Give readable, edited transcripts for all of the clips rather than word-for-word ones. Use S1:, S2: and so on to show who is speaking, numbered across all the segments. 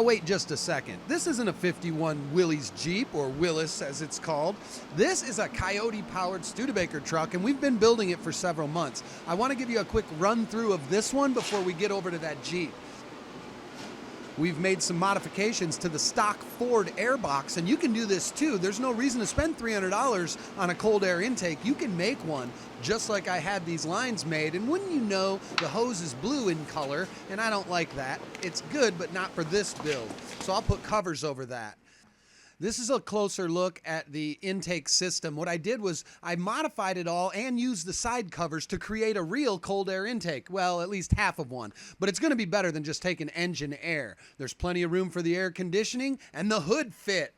S1: Now wait just a second. This isn't a 51 WILLYS Jeep, or WILLYS as it's called. This is a Coyote powered Studebaker truck, and we've been building it for several months. I want to give you a quick run through of this one before we get over to that Jeep. We've made some modifications to the stock Ford airbox, and you can do this too. There's no reason to spend $300 on a cold air intake. You can make one just like I had these lines made, and wouldn't you know, the hose is blue in color, and I don't like that. It's good, but not for this build, so I'll put covers over that. This is a closer look at the intake system. What I did was I modified it all and used the side covers to create a real cold air intake. Well, at least half of one. But it's going to be better than just taking engine air. There's plenty of room for the air conditioning and the hood fit.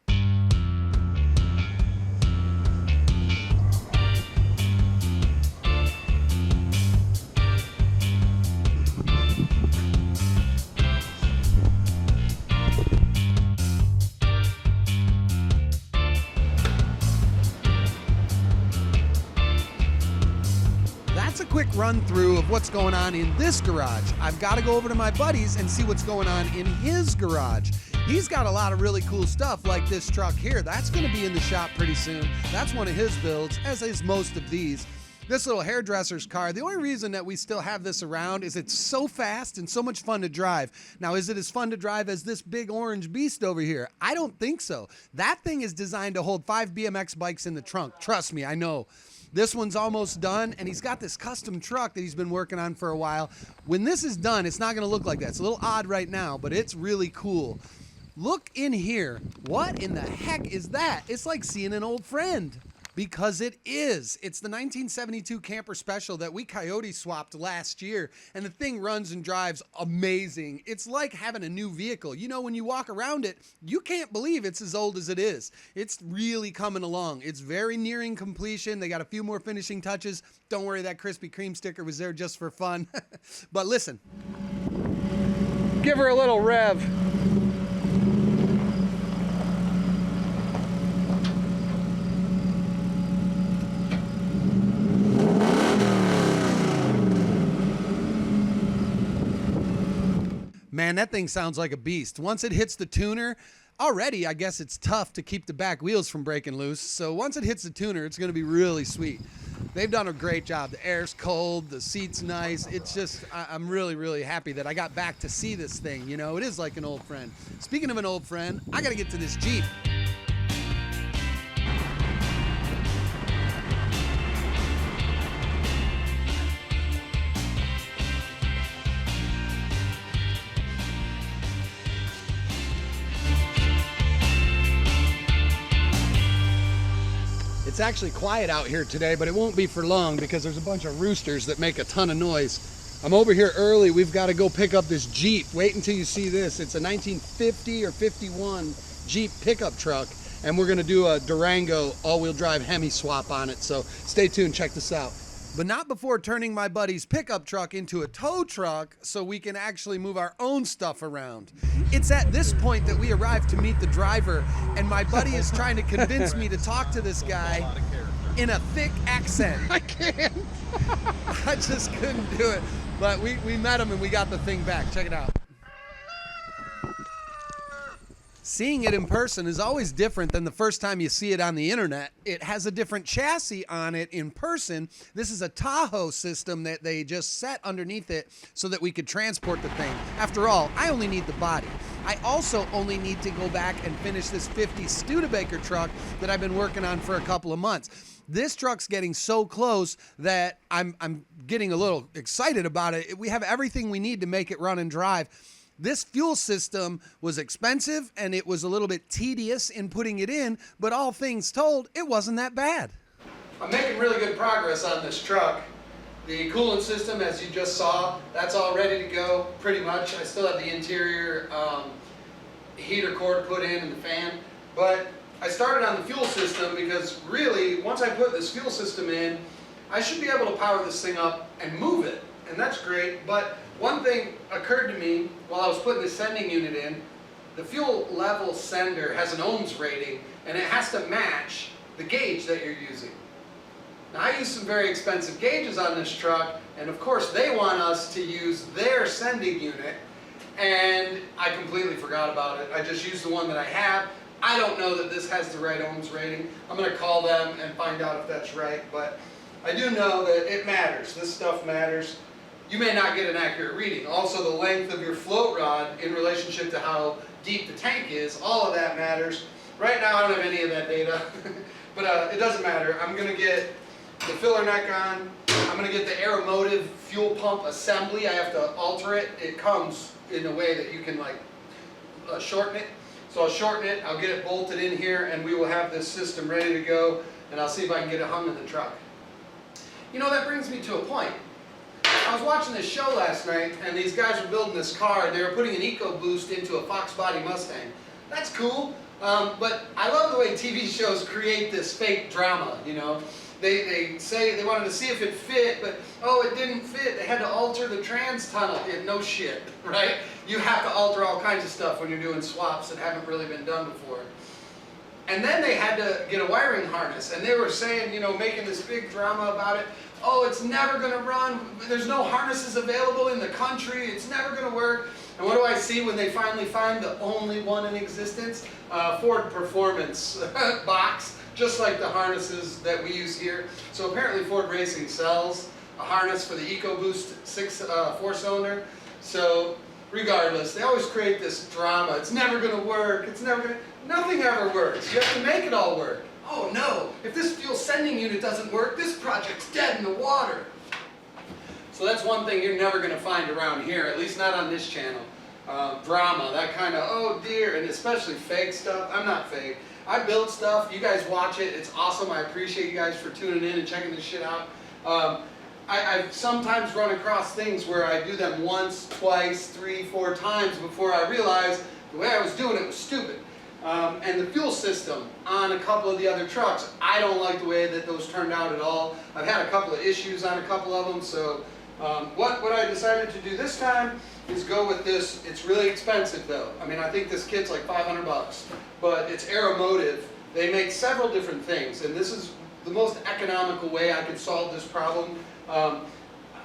S1: A quick run through of what's going on in this garage. I've got to go over to my buddy's and see what's going on in his garage. He's got a lot of really cool stuff like this truck here. That's going to be in the shop pretty soon. That's one of his builds, as is most of these. This little hairdresser's car, the only reason that we still have this around is it's so fast and so much fun to drive. Now, is it as fun to drive as this big orange beast over here? I don't think so. That thing is designed to hold 5 BMX bikes in the trunk. Trust me, I know. This one's almost done, and he's got this custom truck that he's been working on for a while. When this is done, it's not gonna look like that. It's a little odd right now, but it's really cool. Look in here. What in the heck is that? It's like seeing an old friend. Because it is. It's the 1972 Camper Special that we Coyote swapped last year, and the thing runs and drives amazing. It's like having a new vehicle. You know, when you walk around it, you can't believe it's as old as it is. It's really coming along. It's very nearing completion. They got a few more finishing touches. Don't worry, that Krispy Kreme sticker was there just for fun. But listen. Give her a little rev. Man, that thing sounds like a beast. Once it hits the tuner, already I guess it's tough to keep the back wheels from breaking loose. So once it hits the tuner, it's gonna be really sweet. They've done a great job. The air's cold, the seat's nice. It's just, I'm really, really happy that I got back to see this thing. You know, it is like an old friend. Speaking of an old friend, I gotta get to this Jeep. It's actually quiet out here today, but it won't be for long because there's a bunch of roosters that make a ton of noise. I'm over here early. We've got to go pick up this Jeep. Wait until you see this. It's a 1950 or 51 Jeep pickup truck, and we're going to do a Durango all-wheel drive HEMI swap on it. So stay tuned, check this out. But not before turning my buddy's pickup truck into a tow truck so we can actually move our own stuff around. It's at this point that we arrive to meet the driver, and my buddy is trying to convince me to talk to this guy in a thick accent. I can't. I just couldn't do it. But we met him and we got the thing back. Check it out. Seeing it in person is always different than the first time you see it on the internet. It has a different chassis on it in person. This is a Tahoe system that they just set underneath it so that we could transport the thing. After all, I only need the body. I also only need to go back and finish this 50 Studebaker truck that I've been working on for a couple of months. This truck's getting so close that I'm getting a little excited about it. We have everything we need to make it run and drive. This fuel system was expensive and it was a little bit tedious in putting it in, but all things told, it wasn't that bad. I'm making really good progress on this truck. The coolant system, as you just saw, that's all ready to go pretty much. I still have the interior heater core to put in and the fan, but I started on the fuel system because really, once I put this fuel system in, I should be able to power this thing up and move it, and that's great. But one thing occurred to me while I was putting the sending unit in. The fuel level sender has an ohms rating, and it has to match the gauge that you're using. Now, I use some very expensive gauges on this truck, and of course they want us to use their sending unit, and I completely forgot about it. I just used the one that I have. I don't know that this has the right ohms rating. I'm going to call them and find out if that's right, but I do know that it matters. This stuff matters. You may not get an accurate reading. Also, the length of your float rod in relationship to how deep the tank is, all of that matters. Right now, I don't have any of that data, but it doesn't matter. I'm going to get the filler neck on. I'm going to get the Aeromotive fuel pump assembly. I have to alter it. It comes in a way that you can like shorten it. So I'll shorten it, I'll get it bolted in here, and we will have this system ready to go, and I'll see if I can get it hung in the truck. You know, that brings me to a point. I was watching this show last night, and these guys were building this car, and they were putting an EcoBoost into a Fox Body Mustang. That's cool, but I love the way TV shows create this fake drama, you know. They say they wanted to see if it fit, but oh, it didn't fit. They had to alter the trans tunnel. No shit, right? You have to alter all kinds of stuff when you're doing swaps that haven't really been done before. And then they had to get a wiring harness, and they were saying, you know, making this big drama about it. Oh, it's never going to run. There's no harnesses available in the country. It's never going to work. And what do I see when they finally find the only one in existence? Ford Performance box. Just like the harnesses that we use here. So apparently Ford Racing sells a harness for the EcoBoost 4-cylinder. So regardless, they always create this drama. It's never going to work. It's never going to... Nothing ever works. You have to make it all work. Oh no, if this fuel sending unit doesn't work, this project's dead in the water. So that's one thing you're never going to find around here, at least not on this channel. Drama, that kind of, oh dear, and especially fake stuff. I'm not fake. I build stuff, you guys watch it, it's awesome. I appreciate you guys for tuning in and checking this shit out. I've sometimes run across things where I do them once, twice, 3, 4 times before I realize the way I was doing it was stupid. And the fuel system on a couple of the other trucks, I don't like the way that those turned out at all. I've had a couple of issues on a couple of them, so what I decided to do this time is go with this. It's really expensive though. I mean, I think this kit's like 500 bucks, but it's Aeromotive. They make several different things, and this is the most economical way I could solve this problem.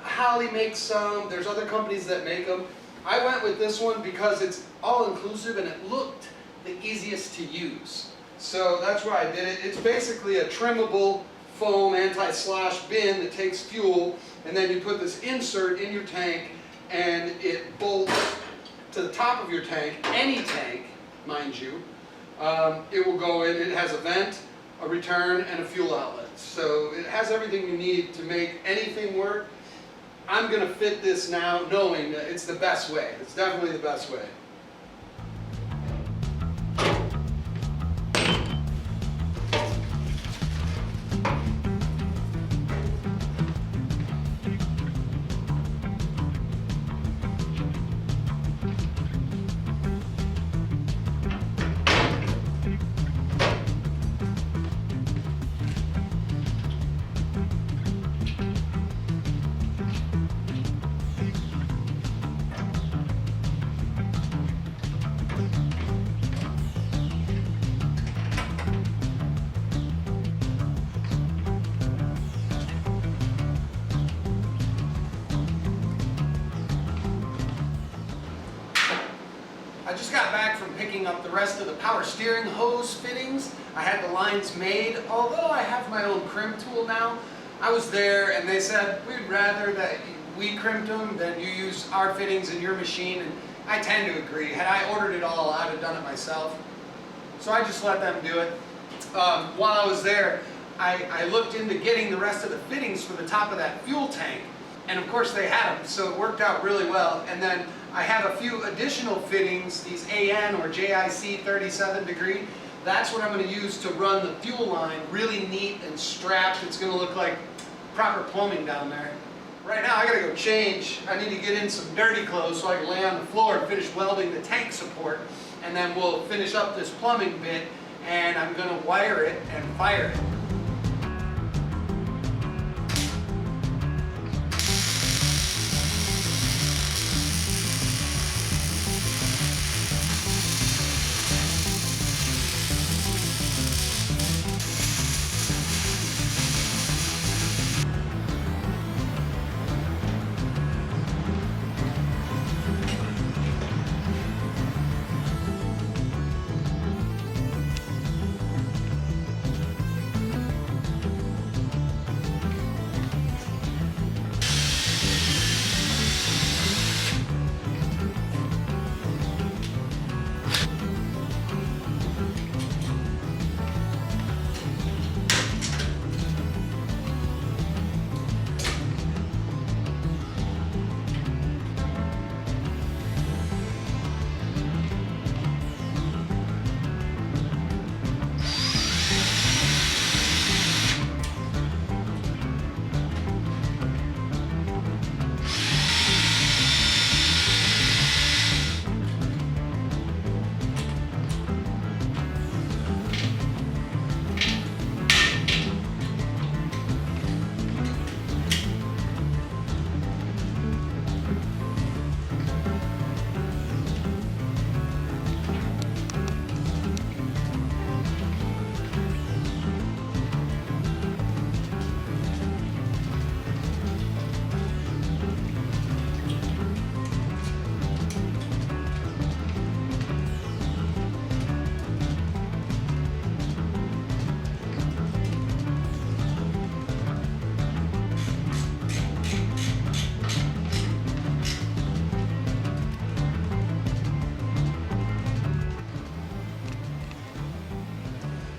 S1: Holley makes some, there's other companies that make them. I went with this one because it's all-inclusive and it looked the easiest to use. So that's why I did it. It's basically a trimmable foam anti-slosh bin that takes fuel, and then you put this insert in your tank, and it bolts to the top of your tank, any tank, mind you. It will go in, it has a vent, a return, and a fuel outlet. So it has everything you need to make anything work. I'm going to fit this now knowing that it's the best way. It's definitely the best way. I just got back from picking up the rest of the power steering hose fittings. I had the lines made. Although I have my own crimp tool now, I was there and they said, we'd rather that we crimped them than you use our fittings in your machine. And I tend to agree. Had I ordered it all, I'd have done it myself. So I just let them do it. While I was there, I looked into getting the rest of the fittings for the top of that fuel tank. And of course they had them, so it worked out really well. And then I have a few additional fittings, these AN or JIC 37 degree. That's what I'm going to use to run the fuel line, really neat and strapped. It's going to look like proper plumbing down there. Right now I got to go change. I need to get in some dirty clothes so I can lay on the floor and finish welding the tank support. And then we'll finish up this plumbing bit, and I'm going to wire it and fire it.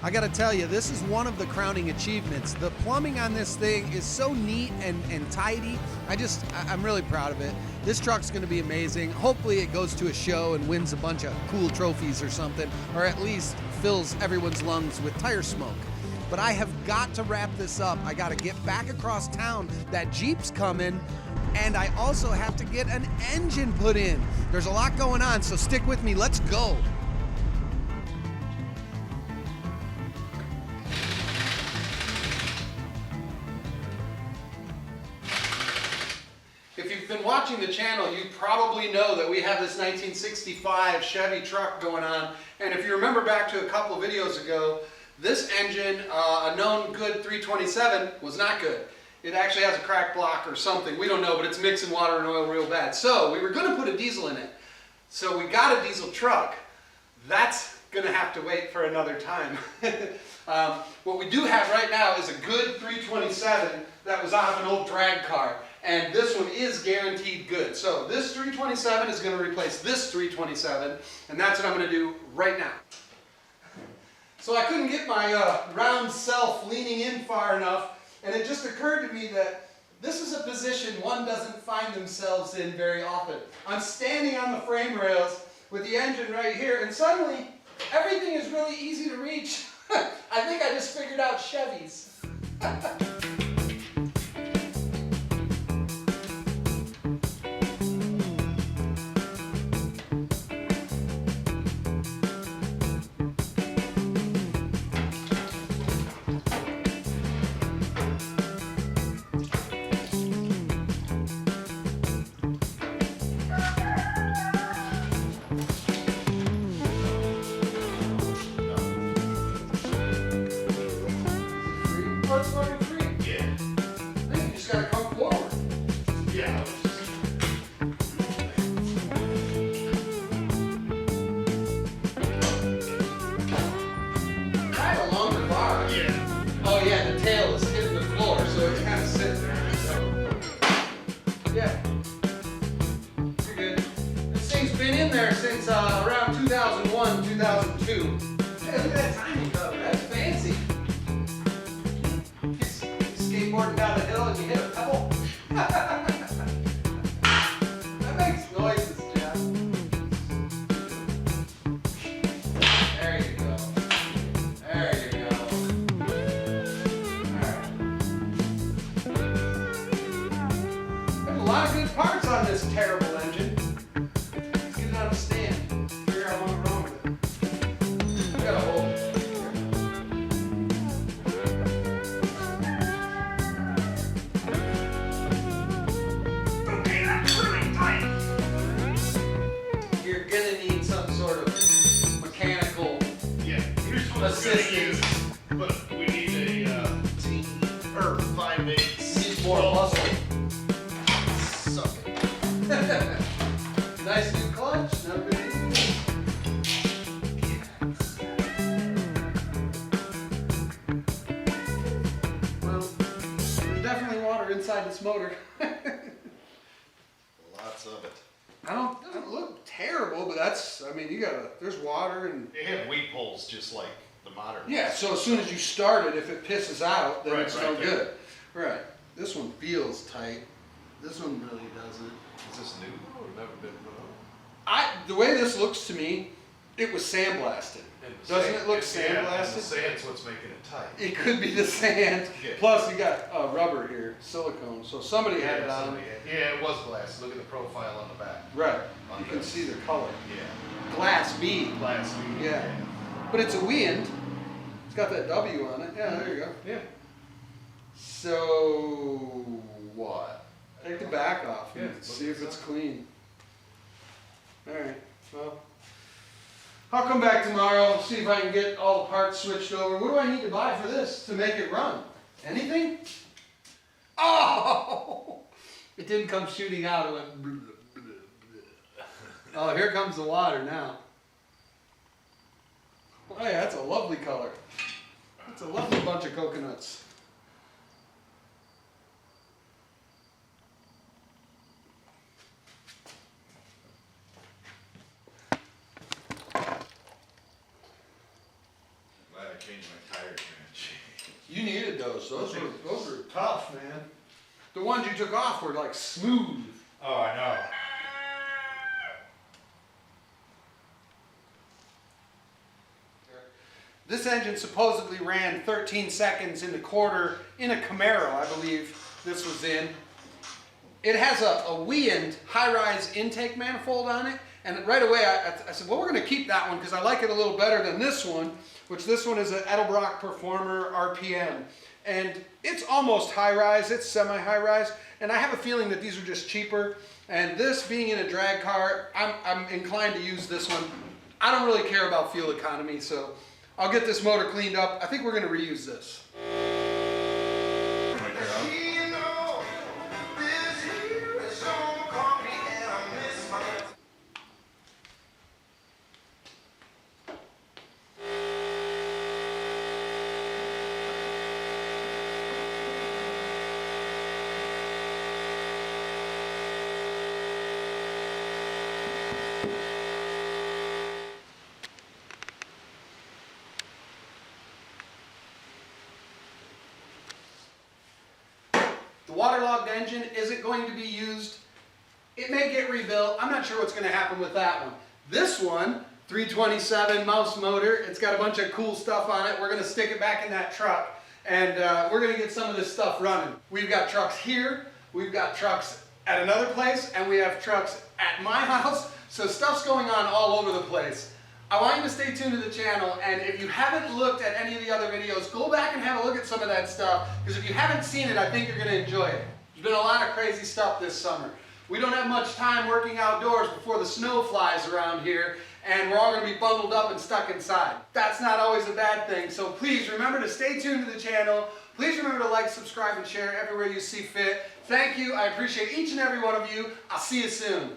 S1: I gotta tell you, this is one of the crowning achievements. The plumbing on this thing is so neat and tidy. I'm really proud of it. This truck's gonna be amazing. Hopefully it goes to a show and wins a bunch of cool trophies or something, or at least fills everyone's lungs with tire smoke. But I have got to wrap this up. I gotta get back across town. That Jeep's coming, and I also have to get an engine put in. There's a lot going on, so stick with me. Let's go. If you've been watching the channel, you probably know that we have this 1965 Chevy truck going on. And if you remember back to a couple of videos ago, this engine, a known good 327, was not good. It actually has a cracked block or something. We don't know, but it's mixing water and oil real bad. So we were going to put a diesel in it. So we got a diesel truck. That's going to have to wait for another time. What we do have right now is a good 327 that was off an old drag car. And this one is guaranteed good. So this 327 is going to replace this 327, and that's what I'm going to do right now. So I couldn't get my round self leaning in far enough, and it just occurred to me that this is a position one doesn't find themselves in very often. I'm standing on the frame rails with the engine right here, and suddenly everything is really easy to reach. I think I just figured out Chevys. Around 2001, 2002. Hey, look at that timing cover. That's fancy. You're skateboarding down the hill and you hit a pebble. That makes noises, Jeff. There you go. There you go. Alright. There's a lot of good parts on this terrible engine.
S2: Assistance. But we need a team or 5/8.
S1: Needs more muscle.
S2: Suck it.
S1: Nice new clutch. No big deal. Well, there's definitely water inside this motor.
S2: Lots of it.
S1: I don't look terrible, but that's, I mean, there's water and...
S2: They have weed poles just like the modern ones.
S1: Yeah, so as soon as you start it, if it pisses out, then it's no
S2: there.
S1: good. Right. This one feels tight. This one really doesn't.
S2: Is this new or never been put on?
S1: The way this looks to me, it was sandblasted. Doesn't it look sandblasted?
S2: The sand's what's making it tight.
S1: It could be the sand.
S2: Yeah.
S1: Plus, you got rubber here, silicone. So somebody had it on.
S2: Yeah, it was glass. Look at the profile on the back.
S1: Right. You can see the color.
S2: Yeah.
S1: Glass B.
S2: Glass B.
S1: Yeah. But it's a wind. It's got that W on it. Yeah, there you go.
S2: Yeah.
S1: So what? Take the back off and
S2: Yeah,
S1: see if it's clean. All right. Well, I'll come back tomorrow, see if I can get all the parts switched over. What do I need to buy for this to make it run? Anything? Oh! It didn't come shooting out. It went bleh, bleh, bleh. Oh, here comes the water now. Oh yeah, that's a lovely color. That's a lovely bunch of coconuts.
S2: Glad I change my tires, man.
S1: You needed those. Those were tough, man. The ones you took off were like smooth.
S3: Oh, I know.
S1: This engine supposedly ran 13 seconds in the quarter in a Camaro, I believe this was in. It has a WILLYS high-rise intake manifold on it, and right away I said, well, we're going to keep that one because I like it a little better than this one, which this one is an Edelbrock Performer RPM. And it's almost high-rise, it's semi-high-rise, and I have a feeling that these are just cheaper. And this being in a drag car, I'm inclined to use this one. I don't really care about fuel economy, so I'll get this motor cleaned up. I think we're going to reuse this. The waterlogged engine isn't going to be used. It may get rebuilt. I'm not sure what's going to happen with that one. This one, 327 mouse motor, it's got a bunch of cool stuff on it. We're going to stick it back in that truck, and we're going to get some of this stuff running. We've got trucks here, we've got trucks at another place, and we have trucks at my house, so stuff's going on all over the place. I want you to stay tuned to the channel, and if you haven't looked at any of the other videos, go back and have a look at some of that stuff, because if you haven't seen it, I think you're going to enjoy it. There's been a lot of crazy stuff this summer. We don't have much time working outdoors before the snow flies around here, and we're all going to be bundled up and stuck inside. That's not always a bad thing, so please remember to stay tuned to the channel. Please remember to like, subscribe, and share everywhere you see fit. Thank you. I appreciate each and every one of you. I'll see you soon.